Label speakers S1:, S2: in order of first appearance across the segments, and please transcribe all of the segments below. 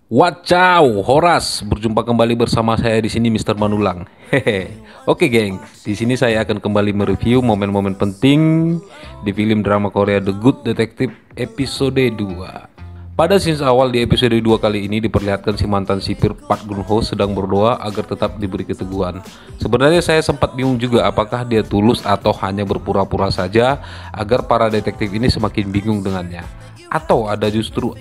S1: Wacau, Horas, berjumpa kembali bersama saya di sini Mr. Manulang. Hehe. Oke, geng. Di sini saya akan kembali mereview momen-momen penting di film drama Korea The Good Detective episode 2. Pada scenes awal di episode 2 kali ini diperlihatkan si mantan sipir Park Gun Ho sedang berdoa agar tetap diberi keteguhan. Sebenarnya saya sempat bingung juga apakah dia tulus atau hanya berpura-pura saja agar para detektif ini semakin bingung dengannya. Atau ada justru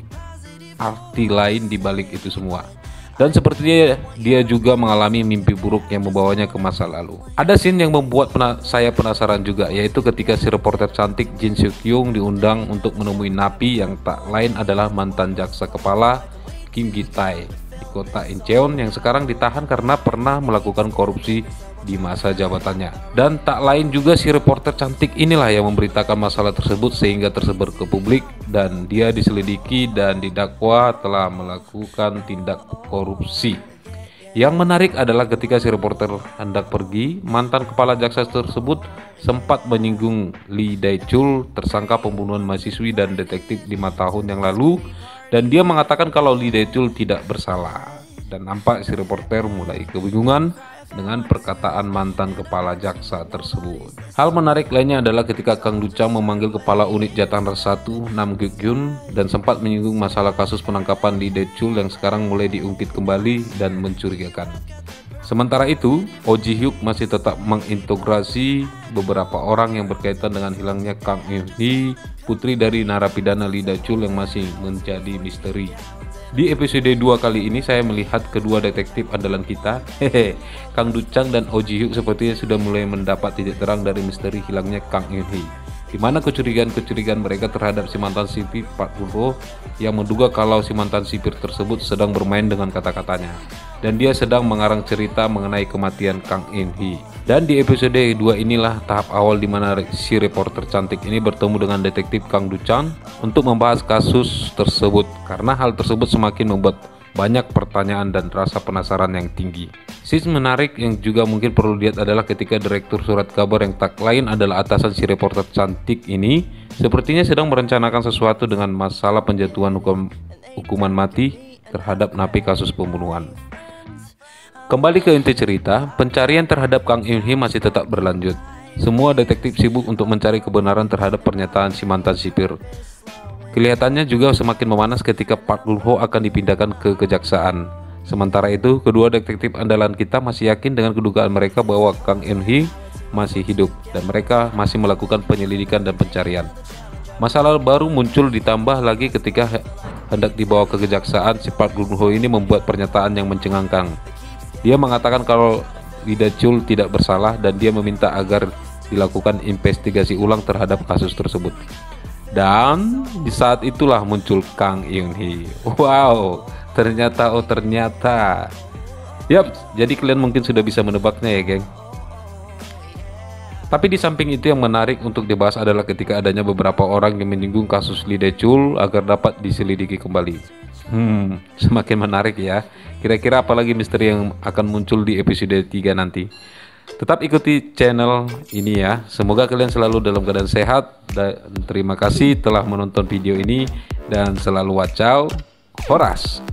S1: arti lain di balik itu semua. Dan sepertinya dia juga mengalami mimpi buruk yang membawanya ke masa lalu. Ada scene yang membuat saya penasaran juga, yaitu ketika si reporter cantik Jin Seok Kyung diundang untuk menemui napi yang tak lain adalah mantan jaksa kepala Kim Gi Tae di kota Incheon yang sekarang ditahan karena pernah melakukan korupsi di masa jabatannya. Dan tak lain juga si reporter cantik inilah yang memberitakan masalah tersebut sehingga tersebar ke publik, dan dia diselidiki dan didakwa telah melakukan tindak korupsi. Yang menarik adalah ketika si reporter hendak pergi, mantan kepala jaksa tersebut sempat menyinggung Lee Dae-chul, tersangka pembunuhan mahasiswi dan detektif 5 tahun yang lalu, dan dia mengatakan kalau Lee Dae-chul tidak bersalah. Dan nampak si reporter mulai kebingungan dengan perkataan mantan kepala jaksa tersebut. Hal menarik lainnya adalah ketika Kang Du-chang memanggil kepala unit Jatan Ras 1 Nam Guk-gyun dan sempat menyinggung masalah kasus penangkapan Lee Dae-chul yang sekarang mulai diungkit kembali dan mencurigakan. Sementara itu, Oh Ji-hyuk masih tetap mengintegrasi beberapa orang yang berkaitan dengan hilangnya Kang Eun-hee, putri dari narapidana Lee Dae-chul yang masih menjadi misteri. Di episode 2 kali ini saya melihat kedua detektif andalan kita, Kang Du-chang dan Oh Ji-hyuk sepertinya sudah mulai mendapat titik terang dari misteri hilangnya Kang Eun-hee, di mana kecurigaan-kecurigaan mereka terhadap si mantan sipir Park Gun Ho yang menduga kalau si mantan sipir tersebut sedang bermain dengan kata-katanya dan dia sedang mengarang cerita mengenai kematian Kang Eun-hee. Dan di episode 2 inilah tahap awal di mana si reporter cantik ini bertemu dengan detektif Kang Du-chang untuk membahas kasus tersebut, karena hal tersebut semakin membuat banyak pertanyaan dan rasa penasaran yang tinggi. Sisi menarik yang juga mungkin perlu dilihat adalah ketika direktur surat kabar yang tak lain adalah atasan si reporter cantik ini sepertinya sedang merencanakan sesuatu dengan masalah penjatuhan hukuman mati terhadap napi kasus pembunuhan. Kembali ke inti cerita, pencarian terhadap Kang Eun-hee masih tetap berlanjut. Semua detektif sibuk untuk mencari kebenaran terhadap pernyataan si mantan sipir. Kelihatannya juga semakin memanas ketika Park Gun Ho akan dipindahkan ke kejaksaan. Sementara itu, kedua detektif andalan kita masih yakin dengan kedugaan mereka bahwa Kang Eun-hee masih hidup dan mereka masih melakukan penyelidikan dan pencarian. Masalah baru muncul ditambah lagi ketika hendak dibawa ke kejaksaan, si Park Gun Ho ini membuat pernyataan yang mencengangkan. Dia mengatakan kalau Lee Dae-chul tidak bersalah dan dia meminta agar dilakukan investigasi ulang terhadap kasus tersebut. Dan di saat itulah muncul Kang Eun-hee. Wow, ternyata. Yap, jadi kalian mungkin sudah bisa menebaknya ya, geng. Tapi di samping itu yang menarik untuk dibahas adalah ketika adanya beberapa orang yang menyinggung kasus Lee Dae-chul agar dapat diselidiki kembali. Semakin menarik ya. Kira-kira apalagi misteri yang akan muncul di episode 3 nanti. Tetap ikuti channel ini ya. Semoga kalian selalu dalam keadaan sehat, dan terima kasih telah menonton video ini, dan selalu wacau, Horas.